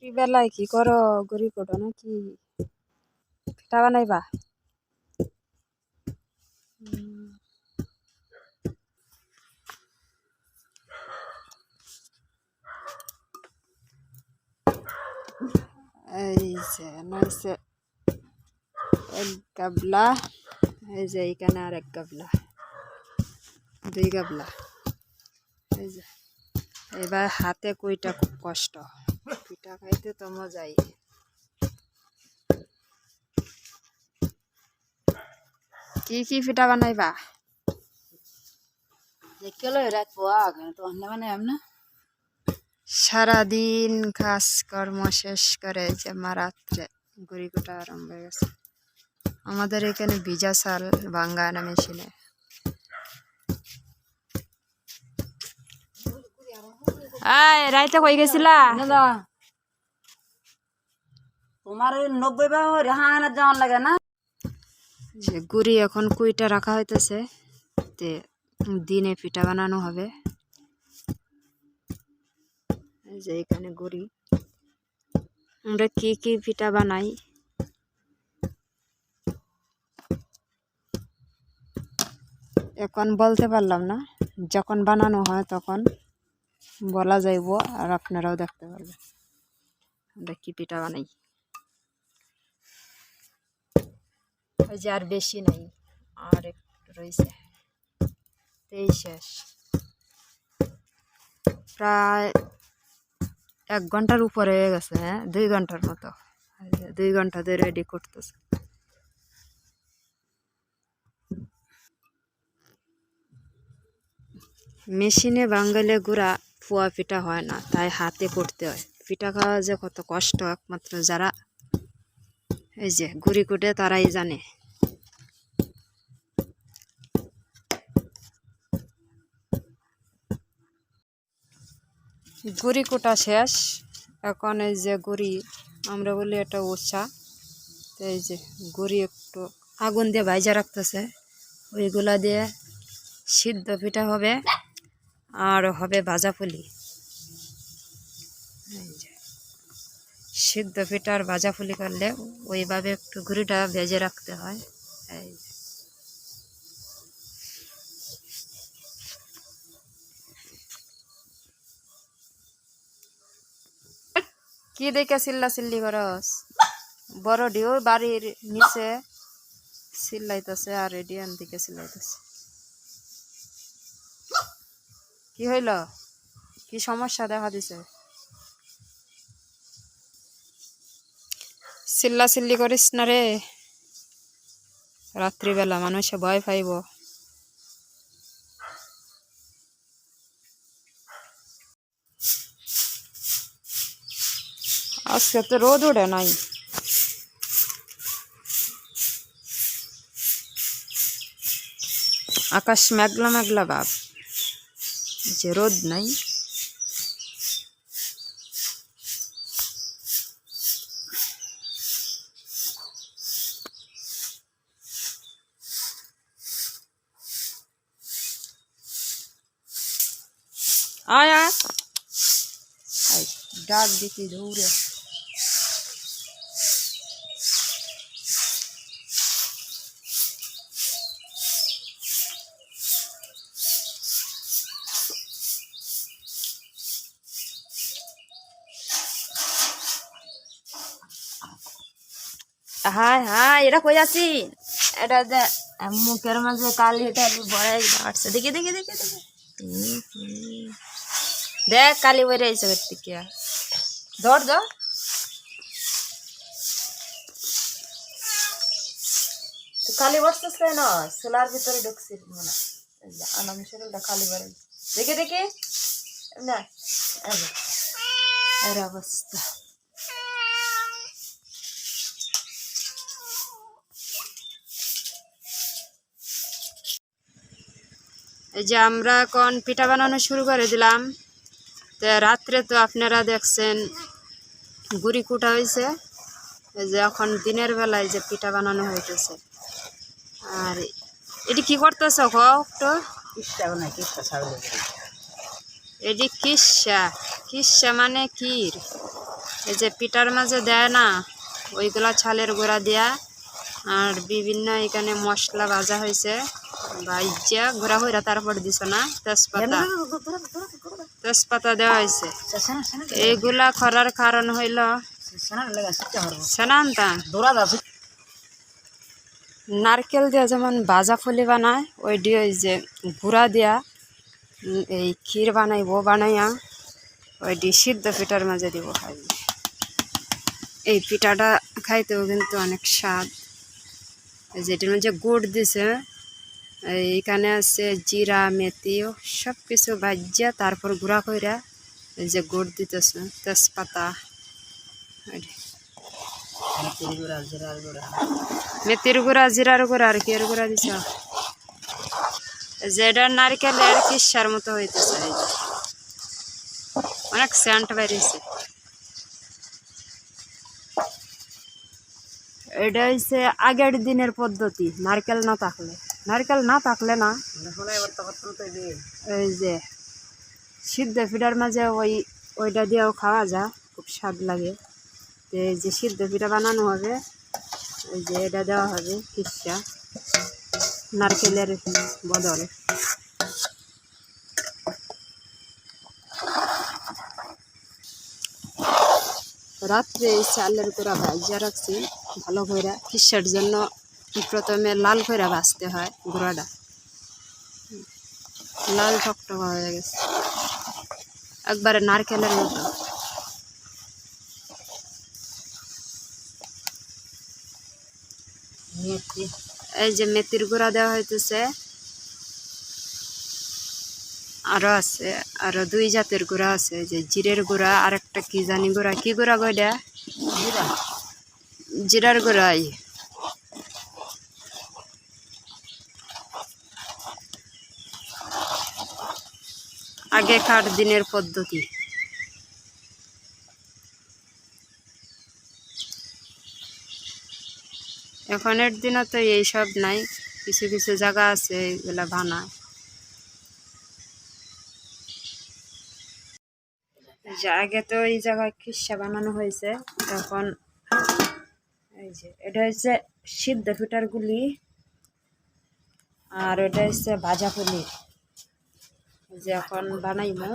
বেলায় কি করো? গড়ি কোটো নাকি পিঠা বানাইবা? এই যে নইছে এক গাবলা, এই যে এইখানে আর এক গাবলা, দুই গাবলা। এই যে এবার হাতে কইটা খুব কষ্ট, পিঠা খাইতে তো মজাই। কি কি পিঠা বানাইবা? সারাদিন কাজ কর্ম শেষ করে যে মা রাত্রে গুড়ি কোটা আরম্ভ হয়ে গেছে। আমাদের এখানে ভিজা চাল ভাঙ্গায় না মেশিনে। রাইতে কই গেছিলা? তোমার 90 বা রেহানা যাওয়ার লাগে না। যে গুড়ি এখন কুইটা রাখা হইতেছে, তে দিনে পিঠা বানানো হবে। এই যে এখানে গুড়ি, আমরা কি কি পিঠা বানাই এখন বলতে পারলাম না, যখন বানানো হয় তখন বলা যাইব, আর আপনারাও দেখতে পারবেন আমরা কি পিঠা বানাই। ওই যে আর বেশি নাই, আর একটু রয়েছে, এই শেষ। প্রায় 1 ঘন্টার উপরে হয়ে গেছে। হ্যাঁ, 2 ঘন্টার মতো। 2 ঘন্টা ধরে রেডি করতেছে। মেশিনে বাঙ্গালে গুঁড়া পোয়া পিঠা হয় না, তাই হাতে করতে হয়। পিঠা খাওয়া যে কত কষ্ট একমাত্র যারা এই যে গুড়ি কুটে তারাই জানে। গুড়ি কুটা শেষ, এখন এই যে গুড়ি আমরা বলি এটা উষা, তো এই যে গুড়ি একটু আগুন দিয়ে ভাইজা রাখতেছে, ওইগুলা দিয়ে সিদ্ধ পিঠা হবে আর হবে ভাজা পুলি। এই যে সিদ্ধ পিঠা আর ভাজা পুলি করলে ওইভাবে একটু গুড়িটা ভেজে রাখতে হয়। এই যে কি দেখে চিল্লা চিল্লি করস? বড় ডিও বাড়ির নিচে চিল্লাইতেছে আর রেডিয়ান দিকে চিল্লাইতেছে। কি হইল? কি সমস্যা দেখা দিছে? চিল্লা চিল্লি করিস না রে, রাত্রিবেলা মানুষে ভয় পাইব। আজকে তো রোদ উঠে নাই। আকাশ মেঘলা মেঘলা ভাব, যে রোদ নাই। আয় আয় ডাক দিতে দৌড়ে। হাই হাই, এটা কই আছি? এটা যে মুখের মাঝে কালি টালি বড়াই বাড়ছে, দেখি দেখি দেখি দেখি, দেখ কালি বইরে আইছে থেকে। ধর ধর, কালি বসতেছ কেন? সোলার ভিতরে ঢুকছি মনে আনামি শরীরটা কালি বাড়ে, দেখে দেখে না এর অবস্থা। এই যে আমরা এখন পিঠা বানানো শুরু করে দিলাম। তো রাত্রে তো আপনারা দেখছেন গুড়ি কুটা হয়েছে, এই যে এখন দিনের বেলায় যে পিঠা বানানো হইতেছে। আর এটি কি করতেছ একটু? এটি কিসা, কিসা মানে কির। এই যে পিঠার মাঝে দেয় না ওইগুলা চালের গুঁড়া দেয়া আর বিভিন্ন এখানে মশলা ভাজা হয়েছে ভাইজা গুঁড়া হইরা তারপর দিছ না তেজপাতা দেওয়া হয়েছে। এইগুলা করার কারণ হইল সেনান্তা নারকেল দিয়ে যেমন ভাজা ফলি বানায় ওই দিয়ে ওই যে গুঁড়া দিয়া এই ক্ষীর বানাইব বানাইয়া ওই দিয়ে সিদ্ধ পিঠার মাঝে দিব খাই। এই পিঠাটা খাইতেও কিন্তু অনেক স্বাদ। যেটার মধ্যে গুড় দিছে এইখানে আছে জিরা মেথি সব কিছু ভাজিয়া তারপর গুঁড়া কইরা এই যে গুড় দিতেছে তেজপাতা মেথির গুঁড়া জিরার গুঁড়া আর কি এর গুঁড়া দিছ যেটা নারকেলের কিসার মতো হইতেছে অনেক সেন্ট বেরিয়েছে। এটা হচ্ছে আগের দিনের পদ্ধতি নারকেল না থাকলে না এই যে সিদ্ধ পিঠার মাঝে ওইটা দিয়েও খাওয়া যায় খুব স্বাদ লাগে। তো এই যে সিদ্ধ পিঠা বানানো হবে এই যে এটা দেওয়া হবে কিসা নারকেলের বদল। রাত্রে এই চালের গুঁড়া ভাজা রাখছি ভালো করে কিসার জন্য প্রথমে লাল করে ভাজতে হয় গুঁড়াটা লাল টকটকা হয়ে গেছে একবারে নারকেলের মতো। এই যে মেথির গুঁড়া দেওয়া হইতেছে আরো আছে আরো দুই জাতের গুঁড়া আছে যে জিরের গুঁড়া আর একটা কি জানি গুঁড়া কি গুঁড়া গইডা জিরার গুঁড়াই। আগেকার দিনের পদ্ধতি। এখনের দিনে তো এইসব নাই কিছু কিছু জায়গা আছে এগুলা বানায়। আগে তো এই জায়গায় খিসা বানানো হয়েছে এখন এই যে এটা হচ্ছে সিদ্ধ পিঠার গুলি আর এটা হচ্ছে ভাজা পুলি যে এখন বানাইবো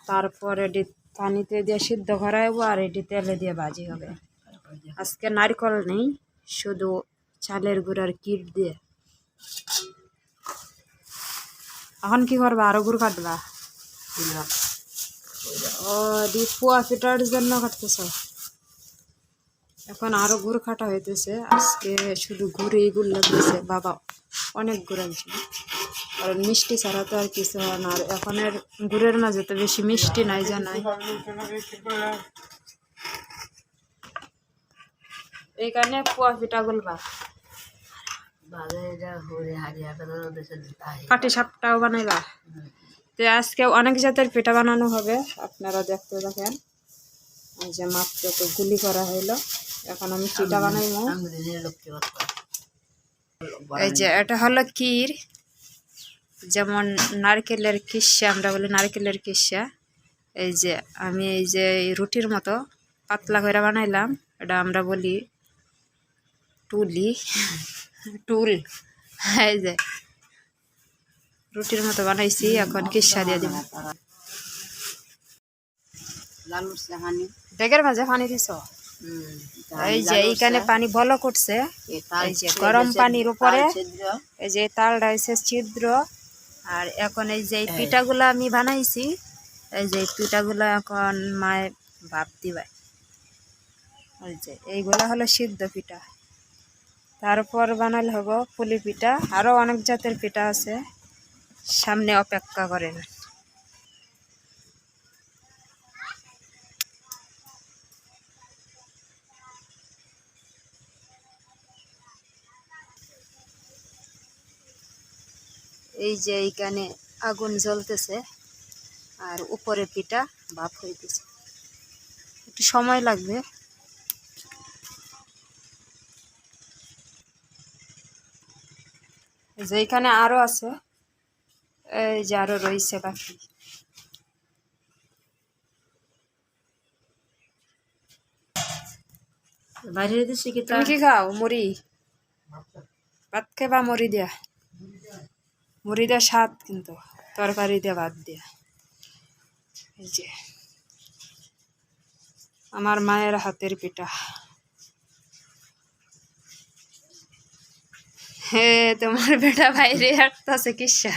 তারপর এটি পানিতে দিয়ে সিদ্ধ করাইবো আর এটি তেলে দিয়ে ভাজি হবে। আজকে নারকেল নেই শুধু চালের গুঁড়ার কিট দিয়ে। এখন কি করবা আরো গুড় কাটবা? ও পোয়া পিঠার জন্য কাটতেছ এখন আরো গুড় কাটা হইতেছে। আজকে শুধু গুড় লাগতেছে বাবা অনেক গুড় আছে কারণ মিষ্টি ছাড়া তো আর কিছু হয় না। আর এখনের গুড়ের মাঝে তো বেশি মিষ্টি নাই জানাই। এইখানে পোয়া পিঠা গুলবা পাটি সাপটাও বানাইবা। তো আজকে অনেক জাতের পিঠা বানানো হবে আপনারা দেখতে দেখেন যে মাত্র তো গুলি করা হইলো এখন আমি পিঠা বানাইবো। এই যে এটা হলো ক্ষীর যেমন নারকেলের কিসা আমরা বলি নারকেলের কিসা। এই যে আমি এই যে রুটির মতো পাতলা করে বানাইলাম এটা আমরা বলি টুল। এই যে রুটির মতো বানাইছি এখন কিসা দিয়ে দিব। বেগের মাঝে পানি দিছ এই যে এইখানে পানি বল করছে এই যে গরম পানির উপরে এই যে তালটা হয়েছে ছিদ্র। আর এখন এই যে পিঠাগুলো আমি বানাইছি এই যে পিঠাগুলো এখন মায়ে ভাপ দিবে। এই যে এইগুলা হলো সিদ্ধ পিঠা। তারপর বানালে হবো পুলি পিঠা আরো অনেক জাতের পিঠা আছে সামনে অপেক্ষা করেন। এই যে এইখানে আগুন জ্বলতেছে আর উপরে পিঠা ভাপ হইতেছে একটু সময় লাগবে। যে এইখানে আরো আছে এই যে আরো রয়েছে বাকি। বাইরে দিছি কি তুমি কি খাও মুড়ি ভাত খেবা মুড়ি দিয়া মুড়ি দিয়া স্বাদ কিন্তু তরকারি দিয়ে ভাত দিয়া এই যে আমার মায়ের হাতের পিঠা হে তোমার বেটা বাইরে হাঁটতেছে কিসা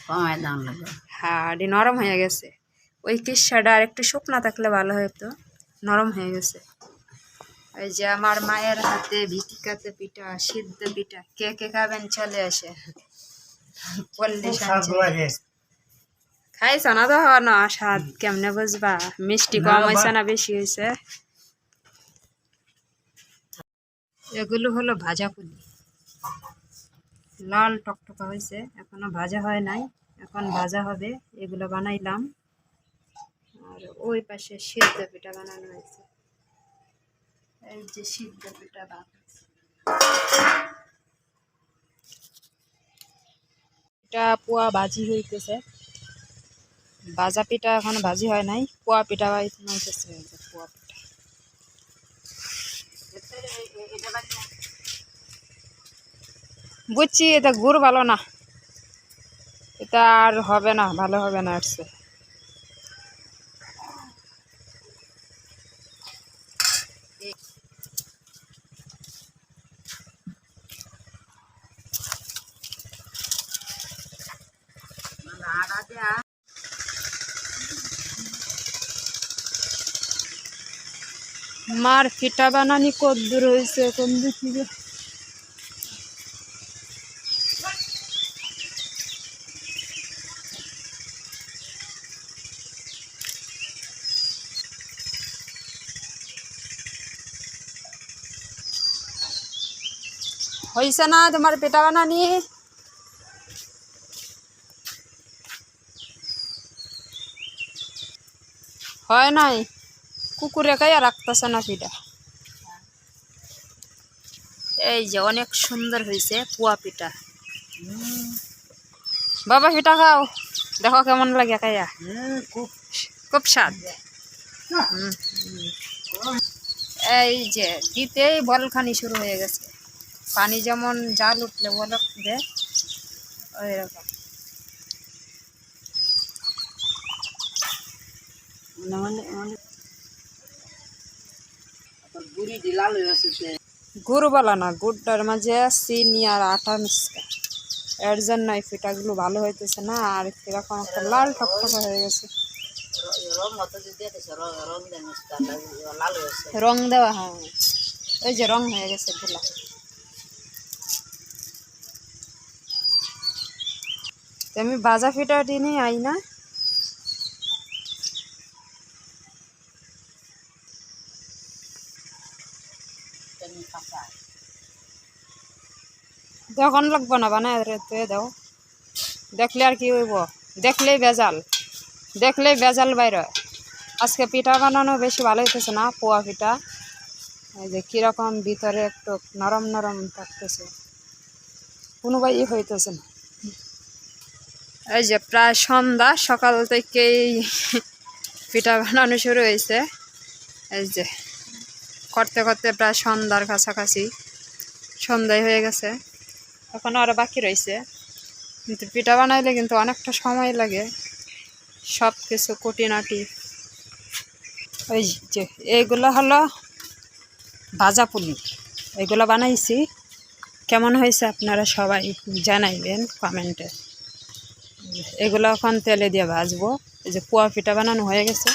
কমায় দাম লাগে হাড়ি নরম হয়ে গেছে ওই কিসাটা আর একটু শুকনা থাকলে ভালো হতো নরম হয়ে গেছে এই যে আমার মায়ের হাতে ভিটিকাতে পিঠা সিদ্ধ পিঠা কে কে খাবেন চলে আসে খাইছ না তো না স্বাদ কেমনে বুঝবা মিষ্টি কম হয়েছে না বেশি হয়েছে এগুলো হলো ভাজা পুলি লাল টকটকা হয়েছে এখনো ভাজা হয় নাই এখন ভাজা হবে এগুলো বানাইলাম আর ওই পাশে সিদ্ধ পিঠা বানানো হয়েছে এই যে সিদ্ধ পিঠা এটা পোয়া ভাজি হইতেছে ভাজা পিঠা এখন ভাজি হয় নাই পোয়া পিঠা হইতেছে পোয়া পিঠা বুঝছি এটা গুড় ভালো না এটা আর হবে না ভালো হবে না আসছে মার পিঠা বানানি কত দূর হয়েছে কোন দিকে হয়েছে না তোমার পিঠা বানানি হয় নাই কুকুরে খাইয়া রাখতেছে না পিঠা এই যে অনেক সুন্দর হয়েছে পোয়া পিঠা বাবা পিঠা খাও দেখো কেমন লাগে খাইয়া খুব স্বাদ এই যে দিতেই বলখানি শুরু হয়ে গেছে পানি যেমন জাল উঠলে বলক দে ওই রকম গুড় বলা না গুড়টার মাঝে চিনি আর আটা মিশকা এর জন্য এই পিঠাগুলো ভালো হইতেছে না আর কিরকম একটা লাল টকটকা হয়ে গেছে রং দেওয়া হ্যাঁ ওই যে রং হয়ে গেছে গুলা আমি ভাজা পিঠা টিনি আই না তখন লাগবো না বানায় দাও দেখলে আর কি হইব দেখলেই বেজাল বাইরে আজকে পিঠা বানানো বেশি ভালো হইতেছে না পোয়া পিঠা এই যে কিরকম ভিতরে একটু নরম নরম থাকতেছে কোনো ভাই হইতেছে না এই যে প্রায় সন্ধ্যা সকাল থেকেই পিঠা বানানো শুরু হয়েছে এই যে করতে করতে প্রায় সন্ধ্যার কাছাকাছি সন্ধ্যায় হয়ে গেছে এখনো আরো বাকি রয়েছে কিন্তু পিঠা বানাইলে কিন্তু অনেকটা সময় লাগে সব কিছু কুটিনাটি ওই যে এইগুলো হলো ভাজা পুলি এগুলো বানাইছি কেমন হয়েছে আপনারা সবাই জানাইবেন কমেন্টে এগুলো এখন তেলে দিয়ে ভাজবো এই যে পোয়া পিঠা বানানো হয়ে গেছে